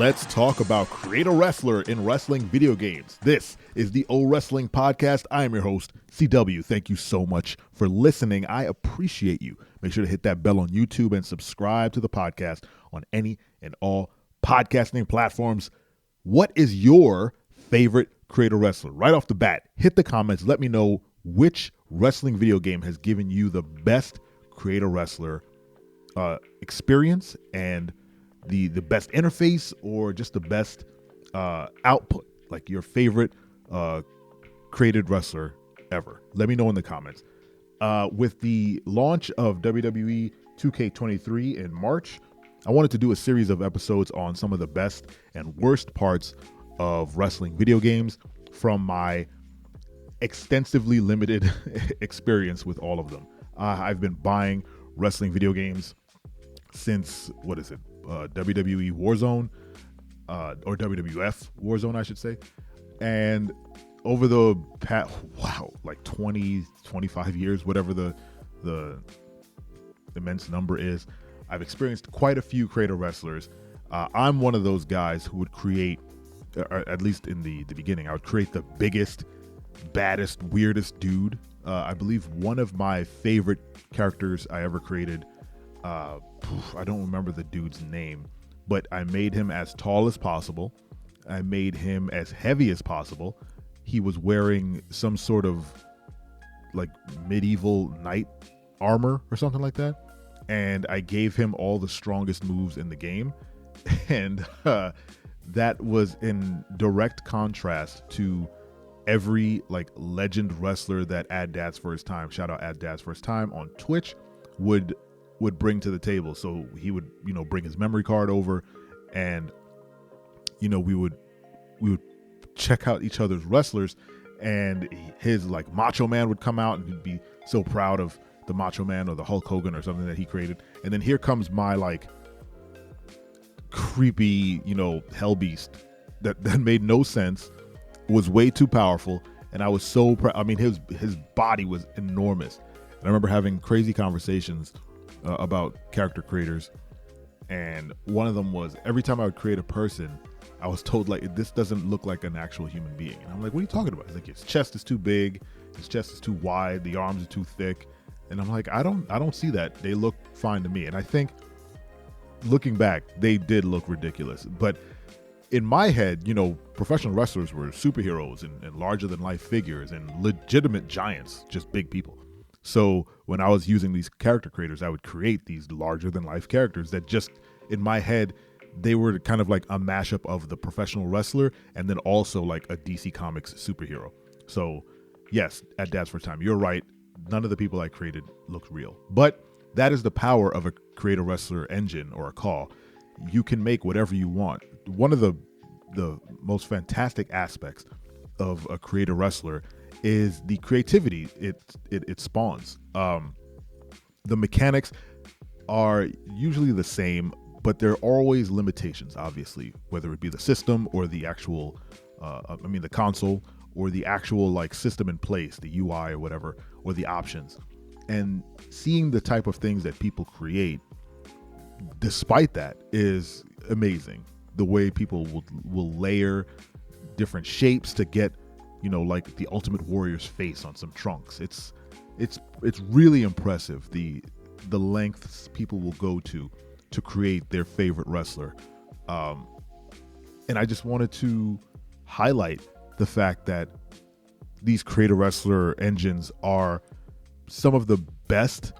Let's talk about create a wrestler in wrestling video games. This is the O Wrestling Podcast. I am your host, CW. Thank you so much for listening. I appreciate you. Make sure to hit that bell on YouTube and subscribe to the podcast on any and all podcasting platforms. What is your favorite create a wrestler? Right off the bat, hit the comments. Let me know which wrestling video game has given you the best create a wrestler experience and the best interface, or just the best output, like your favorite created wrestler ever. Let me know in the comments. With the launch of WWE 2K23 in March, I wanted to do a series of episodes on some of the best and worst parts of wrestling video games from my extensively limited experience with all of them. I've been buying wrestling video games since, WWE Warzone, or WWF Warzone, I should say. And over the past, 20, 25 years, whatever the immense number is, I've experienced quite a few creator wrestlers. I'm one of those guys who would create, or at least in the beginning, I would create the biggest, baddest, weirdest dude. I believe one of my favorite characters I ever created, I don't remember the dude's name, but I made him as tall as possible. I made him as heavy as possible. He was wearing some sort of like medieval knight armor or something like that. And I gave him all the strongest moves in the game. And that was in direct contrast to every like legend wrestler that Ad Dad's First Time, shout out Ad Dad's First Time on Twitch, would bring to the table. So he would, bring his memory card over, and we would check out each other's wrestlers, and his like Macho Man would come out, and he'd be so proud of the Macho Man or the Hulk Hogan or something that he created. And then here comes my like creepy, hell beast that made no sense, was way too powerful, and I was so proud. I mean, his body was enormous. And I remember having crazy conversations about character creators, and one of them was every time I would create a person, I was told like, this doesn't look like an actual human being. And I'm like, what are you talking about? He's like, his chest is too big, his chest is too wide, the arms are too thick. And I'm like, I don't see that. They look fine to me. And I think looking back, they did look ridiculous. But in my head, professional wrestlers were superheroes and larger than life figures and legitimate giants, just big people. So when I was using these character creators, I would create these larger than life characters that just, in my head, they were kind of like a mashup of the professional wrestler and then also like a DC Comics superhero. So yes, at Dad's First Time, you're right. None of the people I created looked real. But that is the power of a create a wrestler engine or a call. You can make whatever you want. One of the most fantastic aspects of a create a wrestler is the creativity it spawns. The mechanics are usually the same, but there are always limitations, obviously, whether it be the system or the actual, the console, or the actual like system in place, the UI or whatever, or the options. And seeing the type of things that people create, despite that, is amazing. The way people will layer different shapes to get, like the Ultimate Warrior's face on some trunks. It's really impressive, the lengths people will go to create their favorite wrestler. And I just wanted to highlight the fact that these create a wrestler engines are some of the best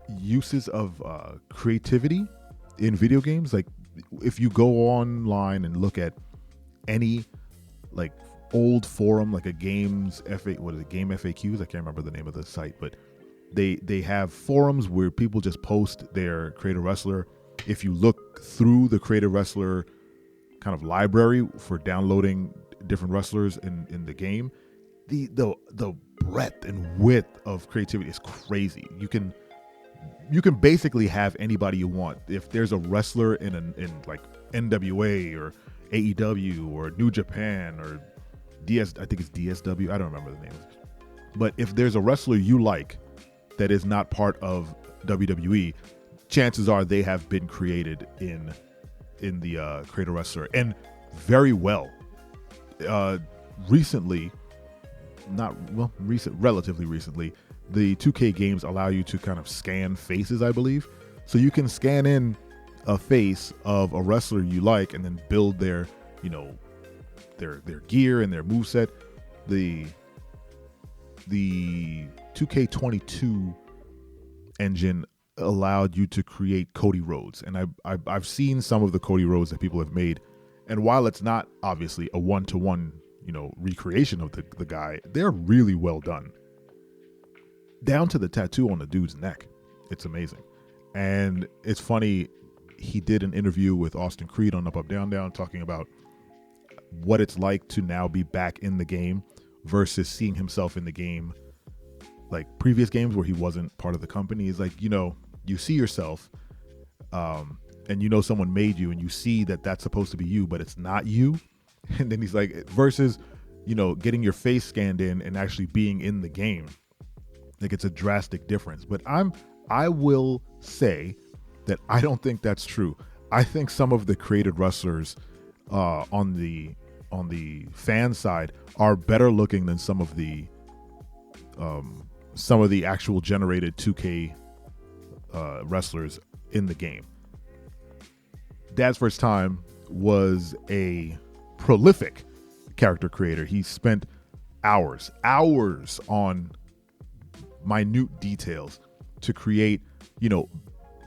uses of creativity in video games. Like if you go online and look at any like old forum, like a game FAQs, I can't remember the name of the site, but they have forums where people just post their create a wrestler. If you look through the create a wrestler kind of library for downloading different wrestlers in the game, the breadth and width of creativity is crazy. You can basically have anybody you want. If there's a wrestler in like NWA or AEW or New Japan or I think it's DSW, I don't remember the name. But if there's a wrestler you like that is not part of WWE, chances are they have been created in the Create a Wrestler, and very well. Relatively recently, the 2K games allow you to kind of scan faces, I believe. So you can scan in a face of a wrestler you like and then build their gear and their moveset. The 2K22 engine allowed you to create Cody Rhodes, and I've seen some of the Cody Rhodes that people have made, and while it's not obviously a one-to-one recreation of the guy, they're really well done, down to the tattoo on the dude's neck. It's amazing. And it's funny, he did an interview with Austin Creed on Up Up Down Down talking about what it's like to now be back in the game versus seeing himself in the game like previous games where he wasn't part of the company. He's like, you see yourself and someone made you, and you see that that's supposed to be you, but it's not you. And then he's like, versus getting your face scanned in and actually being in the game, like it's a drastic difference. But I will say that I don't think that's true. I think some of the created wrestlers on the fan side are better looking than some of the actual generated 2K wrestlers in the game. Dad's First Time was a prolific character creator. He spent hours on minute details to create,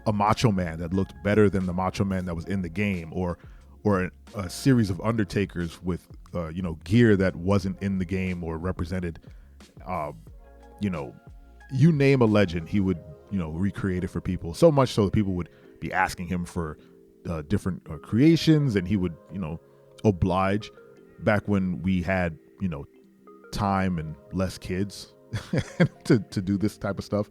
a Macho Man that looked better than the Macho Man that was in the game, or a series of Undertakers with gear that wasn't in the game or represented, you name a legend, he would recreate it for people. So much so that people would be asking him for different creations, and he would oblige, back when we had time and less kids to do this type of stuff.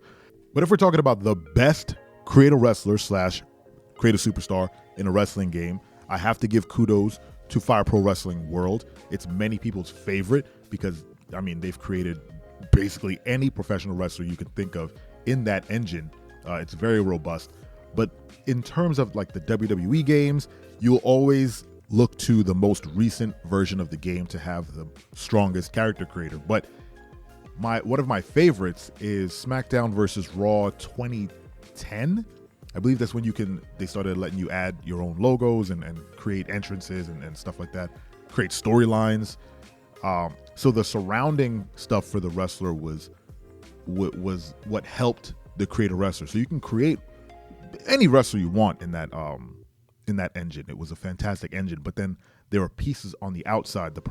But if we're talking about the best creative wrestler / creative superstar in a wrestling game, I have to give kudos to Fire Pro Wrestling World. It's many people's favorite because they've created basically any professional wrestler you can think of in that engine. It's very robust. But in terms of like the WWE games, you'll always look to the most recent version of the game to have the strongest character creator. But one of my favorites is SmackDown versus Raw 2010. I believe that's when they started letting you add your own logos and create entrances and stuff like that, create storylines. So the surrounding stuff for the wrestler was what helped the creative wrestler. So you can create any wrestler you want in that engine. It was a fantastic engine, but then there were pieces on the outside, the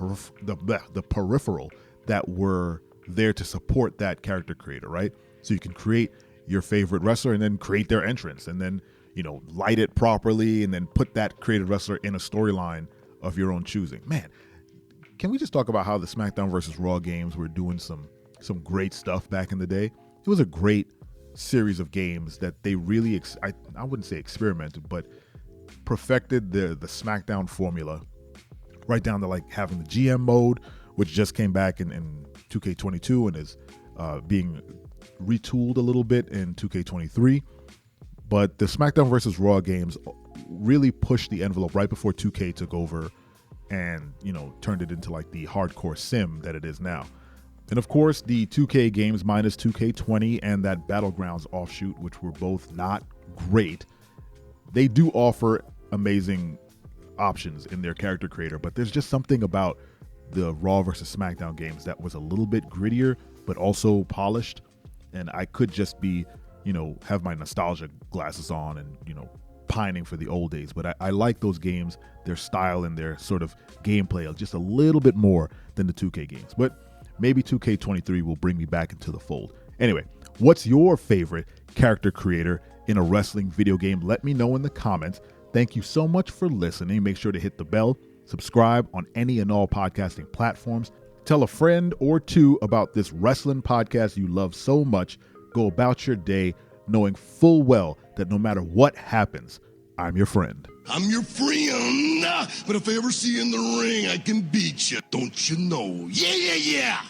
peripheral, that were there to support that character creator, right? So you can create your favorite wrestler and then create their entrance and then, light it properly and then put that created wrestler in a storyline of your own choosing. Man, can we just talk about how the SmackDown versus Raw games were doing some great stuff back in the day? It was a great series of games that they really, I wouldn't say experimented, but perfected the SmackDown formula, right down to like having the GM mode, which just came back in 2K22 and is being retooled a little bit in 2K23. But the SmackDown versus Raw games really pushed the envelope right before 2K took over and turned it into like the hardcore sim that it is now. And of course, the 2K games minus 2K20 and that Battlegrounds offshoot, which were both not great, they do offer amazing options in their character creator. But there's just something about the Raw versus SmackDown games that was a little bit grittier, but also polished. And I could just be, have my nostalgia glasses on and, pining for the old days. But I like those games, their style and their sort of gameplay just a little bit more than the 2K games. But maybe 2K23 will bring me back into the fold. Anyway, what's your favorite character creator in a wrestling video game? Let me know in the comments. Thank you so much for listening. Make sure to hit the bell, subscribe on any and all podcasting platforms. Tell a friend or two about this wrestling podcast you love so much. Go about your day knowing full well that no matter what happens, I'm your friend. I'm your friend, but if I ever see you in the ring, I can beat you. Don't you know? Yeah, yeah, yeah.